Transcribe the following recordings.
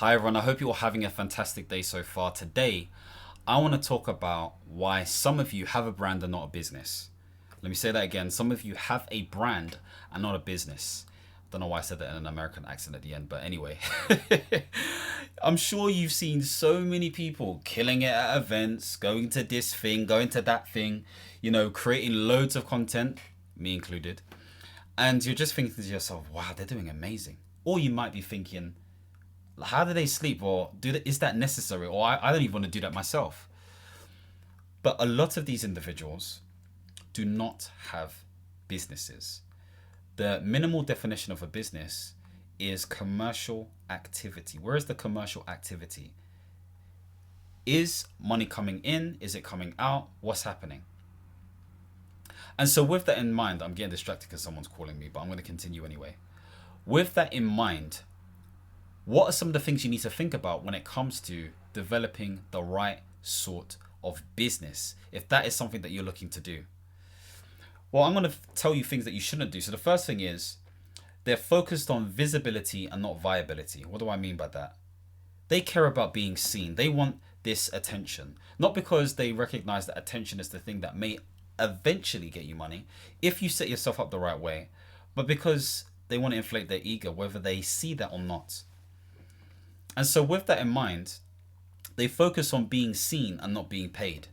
Hi everyone, I hope you're all having a fantastic day so far. Today, I want to talk about why some of you have a brand and not a business. Let me say that again. Some of you have a brand and not a business. Don't know why I said that in an American accent at the end, but anyway. I'm sure you've seen so many people killing it at events, going to this thing, going to that thing, creating loads of content, me included. And you're just thinking to yourself, wow, they're doing amazing. Or you might be thinking, how do they sleep, or is that necessary, or I don't even want to do that myself. But a lot of these individuals do not have businesses. The minimal definition of a business is commercial activity. Where is the commercial activity? Is money coming in? Is it coming out? What's happening? And so with that in mind, I'm getting distracted because someone's calling me, but I'm going to continue anyway. With that in mind, what are some of the things you need to think about when it comes to developing the right sort of business, if that is something that you're looking to do? Well, I'm going to tell you things that you shouldn't do. So the first thing is they're focused on visibility and not viability. What do I mean by that? They care about being seen. They want this attention, not because they recognize that attention is the thing that may eventually get you money if you set yourself up the right way, but because they want to inflate their ego, whether they see that or not. And so with that in mind, they focus on being seen and not being paid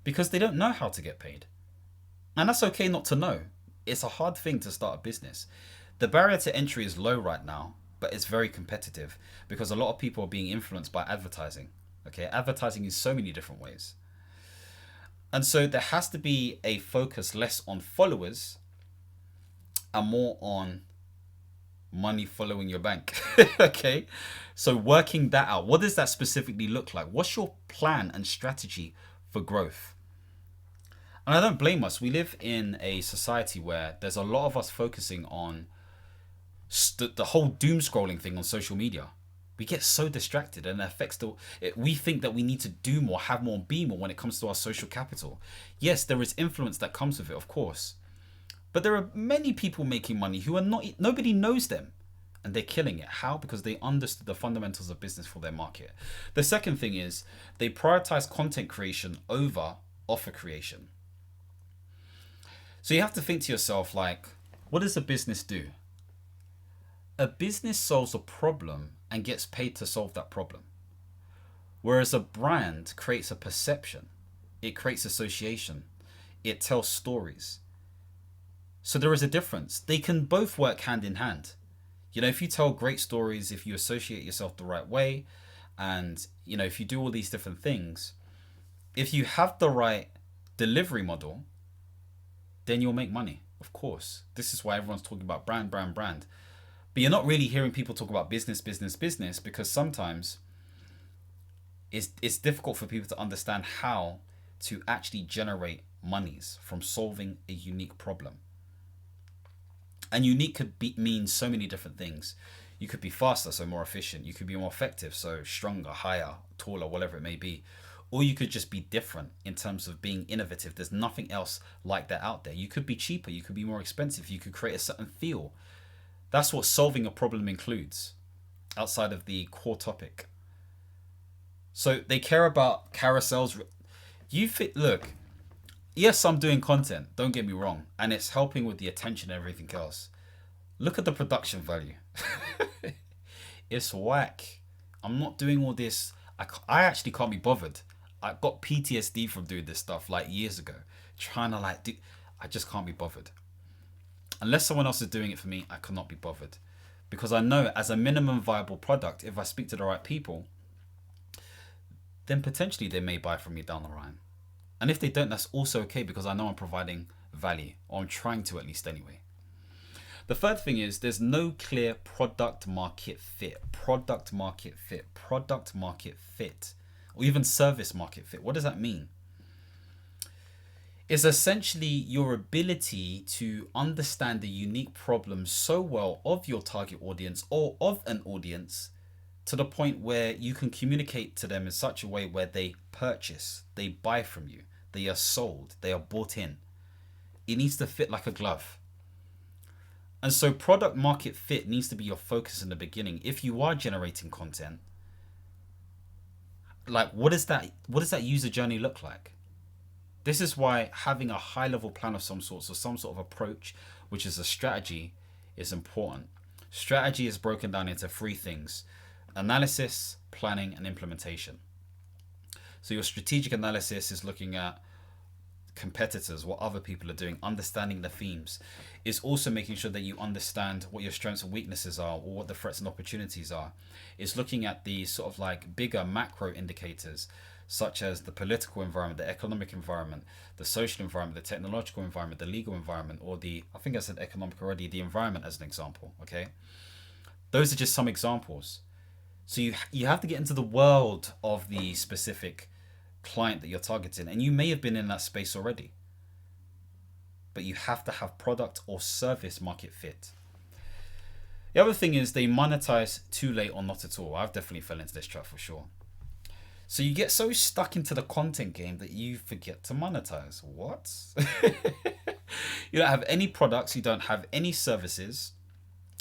because they don't know how to get paid. And that's okay not to know. It's a hard thing to start a business. The barrier to entry is low right now, but it's very competitive because a lot of people are being influenced by advertising. Okay, advertising in so many different ways. And so there has to be a focus less on followers and more on money following your bank. Okay, so working that out, what does that specifically look like? What's your plan and strategy for growth? And I don't blame us. We live in a society where there's a lot of us focusing on the whole doom scrolling thing on social media. We get so distracted and it affects we think that we need to do more, have more, be more when it comes to our social capital. Yes, there is influence that comes with it, of course. But there are many people making money who are nobody knows them. And they're killing it. How? Because they understood the fundamentals of business for their market. The second thing is they prioritize content creation over offer creation. So you have to think to yourself, like, what does a business do? A business solves a problem and gets paid to solve that problem. Whereas a brand creates a perception. It creates association. It tells stories. So there is a difference. They can both work hand in hand. If you tell great stories, if you associate yourself the right way, and, if you do all these different things, if you have the right delivery model, then you'll make money, of course. This is why everyone's talking about brand, brand, brand. But you're not really hearing people talk about business, business, business, because sometimes it's difficult for people to understand how to actually generate monies from solving a unique problem. And unique could mean so many different things. You could be faster, so more efficient. You could be more effective, so stronger, higher, taller, whatever it may be. Or you could just be different in terms of being innovative. There's nothing else like that out there. You could be cheaper. You could be more expensive. You could create a certain feel. That's what solving a problem includes, outside of the core topic. So they care about carousels. Look, yes, I'm doing content, don't get me wrong, and it's helping with the attention and everything else. Look at the production value. It's whack. I'm not doing all this. I actually can't be bothered. I got PTSD from doing this stuff like years ago. Trying to I just can't be bothered. Unless someone else is doing it for me, I cannot be bothered. Because I know as a minimum viable product, if I speak to the right people, then potentially they may buy from me down the line. And if they don't, that's also okay because I know I'm providing value, or I'm trying to at least anyway. The third thing is there's no clear product market fit, or even service market fit. What does that mean? It's essentially your ability to understand the unique problem so well of your target audience or of an audience to the point where you can communicate to them in such a way where they purchase, they buy from you, they are sold, they are bought in. It needs to fit like a glove. And so product market fit needs to be your focus in the beginning. If you are generating content, like what does that user journey look like? This is why having a high level plan of some sort, or some sort of approach, which is a strategy, is important. Strategy is broken down into three things: analysis, planning, and implementation. So your strategic analysis is looking at competitors, what other people are doing, understanding the themes. Is also making sure that you understand what your strengths and weaknesses are, or what the threats and opportunities are. It's looking at the sort of like bigger macro indicators, such as the political environment, the economic environment, the social environment, the technological environment, the legal environment, or the, I think I said economic already, the environment as an example. Okay, those are just some examples. So you have to get into the world of the specific client that you're targeting, and you may have been in that space already, but you have to have product or service market fit. The other thing is they monetize too late or not at all. I've definitely fell into this trap for sure. So you get so stuck into the content game that you forget to monetize. What? You don't have any products, you don't have any services.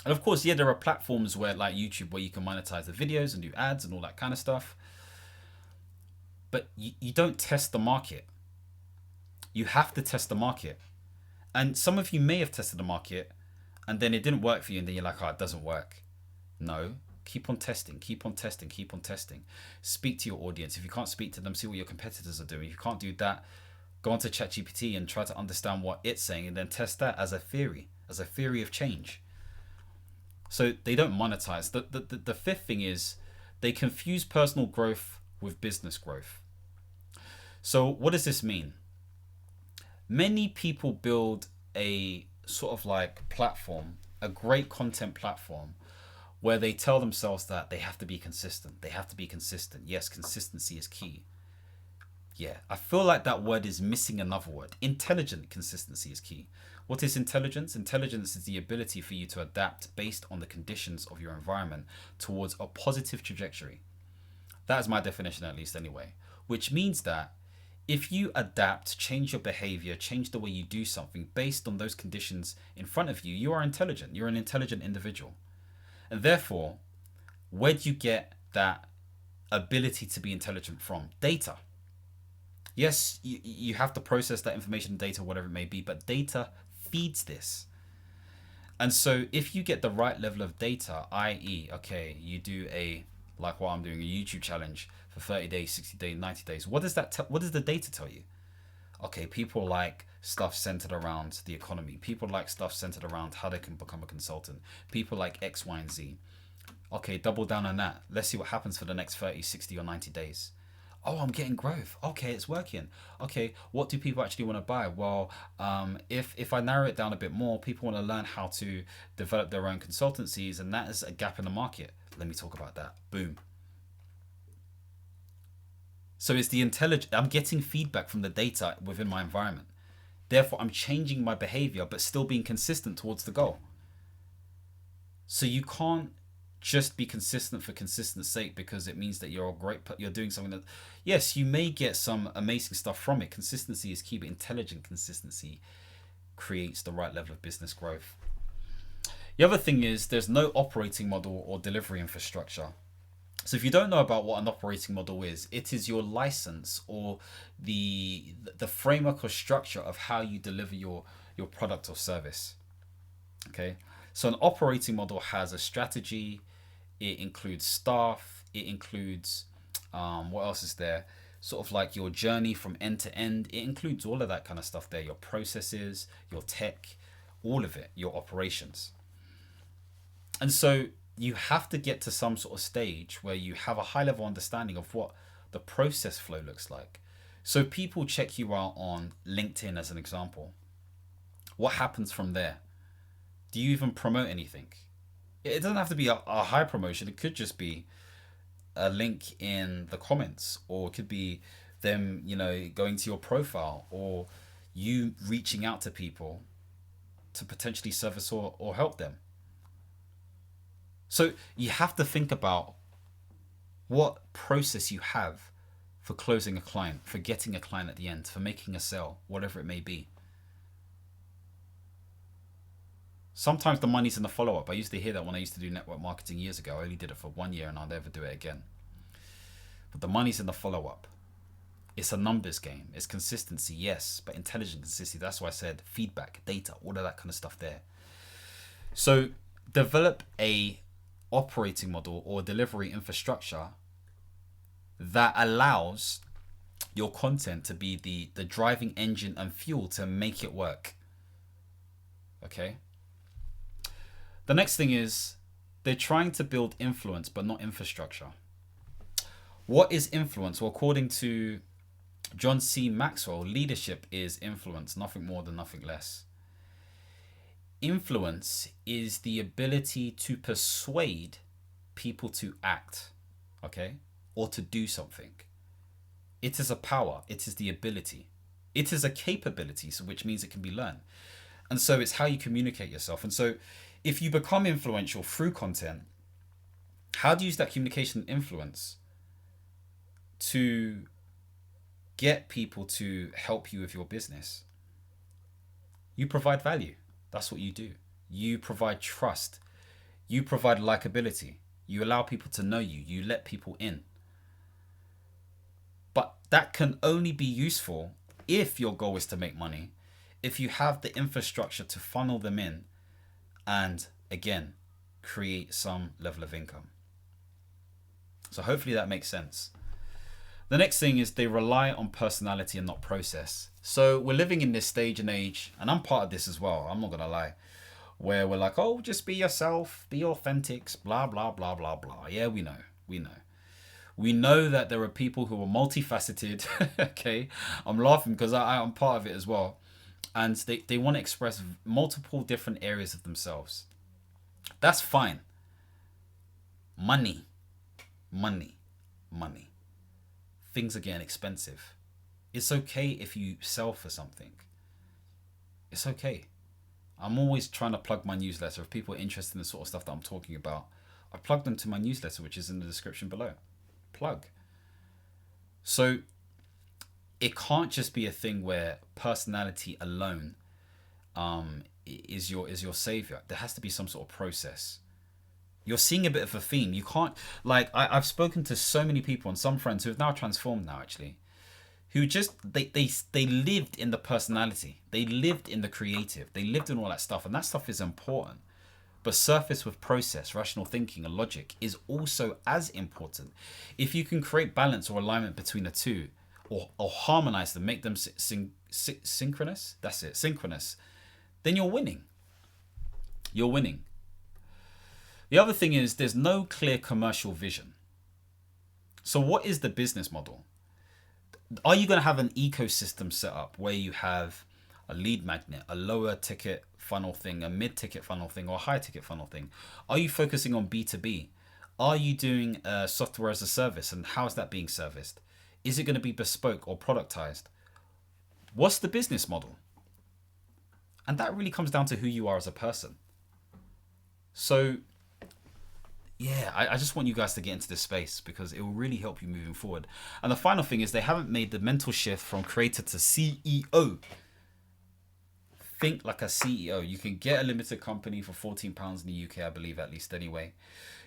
And of course, yeah, there are platforms where, like YouTube, where you can monetize the videos and do ads and all that kind of stuff. But you don't test the market. You have to test the market. And some of you may have tested the market and then it didn't work for you, and then you're like, oh, it doesn't work. No, keep on testing, keep on testing, keep on testing. Speak to your audience. If you can't speak to them, see what your competitors are doing. If you can't do that, go onto ChatGPT and try to understand what it's saying, and then test that as a theory of change. So they don't monetize. The fifth thing is they confuse personal growth with business growth. So what does this mean? Many people build a sort of like platform, a great content platform, where they tell themselves that they have to be consistent. They have to be consistent. Yes, consistency is key. Yeah, I feel like that word is missing another word. Intelligent consistency is key. What is intelligence? Intelligence is the ability for you to adapt based on the conditions of your environment towards a positive trajectory. That is my definition, at least anyway. Which means that if you adapt, change your behavior, change the way you do something based on those conditions in front of you, you are intelligent. You're an intelligent individual. And therefore, where do you get that ability to be intelligent from? Data. Yes, you have to process that information, data, whatever it may be, but data feeds this. And so if you get the right level of data, i.e., okay, you do like what I'm doing, a YouTube challenge for 30 days, 60 days, 90 days. What does what does the data tell you? Okay, people like stuff centered around the economy. People like stuff centered around how they can become a consultant. People like X, Y, and Z. Okay, double down on that. Let's see what happens for the next 30, 60, or 90 days. Oh, I'm getting growth. Okay, it's working. Okay, what do people actually want to buy? Well, if I narrow it down a bit more, people want to learn how to develop their own consultancies, and that is a gap in the market. Let me talk about that. Boom. So it's the intelligence. I'm getting feedback from the data within my environment. Therefore, I'm changing my behavior, but still being consistent towards the goal. So you can't just be consistent for consistence sake because it means that you're doing something that, yes, you may get some amazing stuff from it. Consistency is key, but intelligent consistency creates the right level of business growth. The other thing is there's no operating model or delivery infrastructure. So if you don't know about what an operating model is, it is your license or the framework or structure of how you deliver your product or service. Okay, so an operating model has a strategy. It includes staff. It includes what else is there? Sort of like your journey from end to end. It includes all of that kind of stuff there. Your processes, your tech, all of it, your operations. And so you have to get to some sort of stage where you have a high level understanding of what the process flow looks like. So people check you out on LinkedIn as an example. What happens from there? Do you even promote anything? It doesn't have to be a high promotion. It could just be a link in the comments, or it could be them, going to your profile, or you reaching out to people to potentially service or help them. So you have to think about what process you have for closing a client, for getting a client at the end, for making a sale, whatever it may be. Sometimes the money's in the follow-up. I used to hear that when I used to do network marketing years ago. I only did it for 1 year and I'll never do it again. But the money's in the follow-up. It's a numbers game. It's consistency, yes, but intelligent consistency. That's why I said feedback, data, all of that kind of stuff there. So develop a operating model or delivery infrastructure that allows your content to be the driving engine and fuel to make it work. Okay. The next thing is they're trying to build influence, but not infrastructure. What is influence? Well, according to John C. Maxwell, leadership is influence, nothing more than nothing less. Influence is the ability to persuade people to act, okay, or to do something. It is a power. It is the ability. It is a capability, so which means it can be learned. And so it's how you communicate yourself. And so if you become influential through content, how do you use that communication and influence to get people to help you with your business? You provide value. That's what you do. You provide trust. You provide likability. You allow people to know you. You let people in. But that can only be useful if your goal is to make money, if you have the infrastructure to funnel them in and, again, create some level of income. So hopefully that makes sense. The next thing is they rely on personality and not process. So we're living in this stage and age, and I'm part of this as well, I'm not going to lie, where we're like, oh, just be yourself, be authentic, blah, blah, blah, blah, blah. Yeah, we know. We know that there are people who are multifaceted. Okay, I'm laughing because I'm part of it as well. And they want to express multiple different areas of themselves. That's fine. Money. Things are getting expensive. It's okay if you sell for something. It's okay. I'm always trying to plug my newsletter. If people are interested in the sort of stuff that I'm talking about, I plug them to my newsletter, which is in the description below. Plug. So it can't just be a thing where personality alone is your savior. There has to be some sort of process. You're seeing a bit of a theme. You can't, like, I've spoken to so many people and some friends who have now transformed now, actually, who just, they lived in the personality. They lived in the creative. They lived in all that stuff. And that stuff is important. But surface with process, rational thinking and logic is also as important. If you can create balance or alignment between the two, or harmonize them, make them synchronous, that's it, synchronous, then you're winning. You're winning. The other thing is there's no clear commercial vision. So what is the business model? Are you going to have an ecosystem set up where you have a lead magnet, a lower ticket funnel thing, a mid ticket funnel thing, or a high ticket funnel thing? Are you focusing on B2B? Are you doing software as a service, and how is that being serviced? Is it going to be bespoke or productized? What's the business model? And that really comes down to who you are as a person. So yeah, I just want you guys to get into this space because it will really help you moving forward. And the final thing is they haven't made the mental shift from creator to CEO. Think like a CEO. You can get a limited company for £14 in the UK, I believe, at least anyway.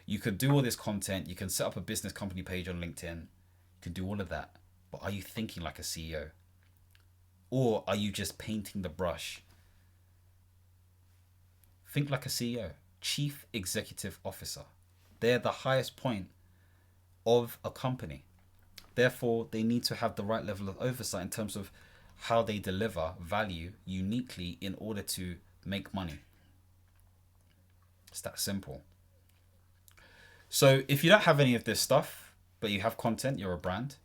You can do all this content. You can set up a business company page on LinkedIn. You can do all of that. But are you thinking like a CEO? Or are you just painting the brush? Think like a CEO. Chief Executive Officer. They're the highest point of a company. Therefore, they need to have the right level of oversight in terms of how they deliver value uniquely in order to make money. It's that simple. So if you don't have any of this stuff, but you have content, you're a brand,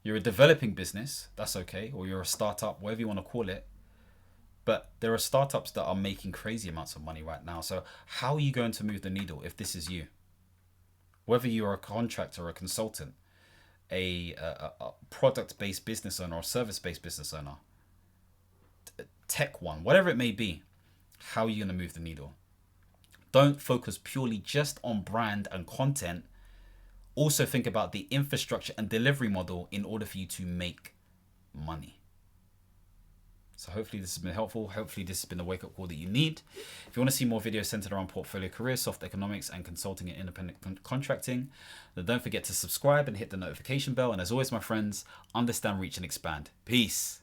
you're a developing business, that's okay, or you're a startup, whatever you want to call it. But there are startups that are making crazy amounts of money right now. So how are you going to move the needle if this is you? Whether you're a contractor or a consultant, a product-based business owner or service-based business owner, tech one, whatever it may be, how are you going to move the needle? Don't focus purely just on brand and content. Also think about the infrastructure and delivery model in order for you to make money. So hopefully this has been helpful. Hopefully this has been the wake-up call that you need. If you want to see more videos centered around portfolio careers, soft economics, and consulting and independent contracting, then don't forget to subscribe and hit the notification bell. And as always, my friends, understand, reach, and expand. Peace.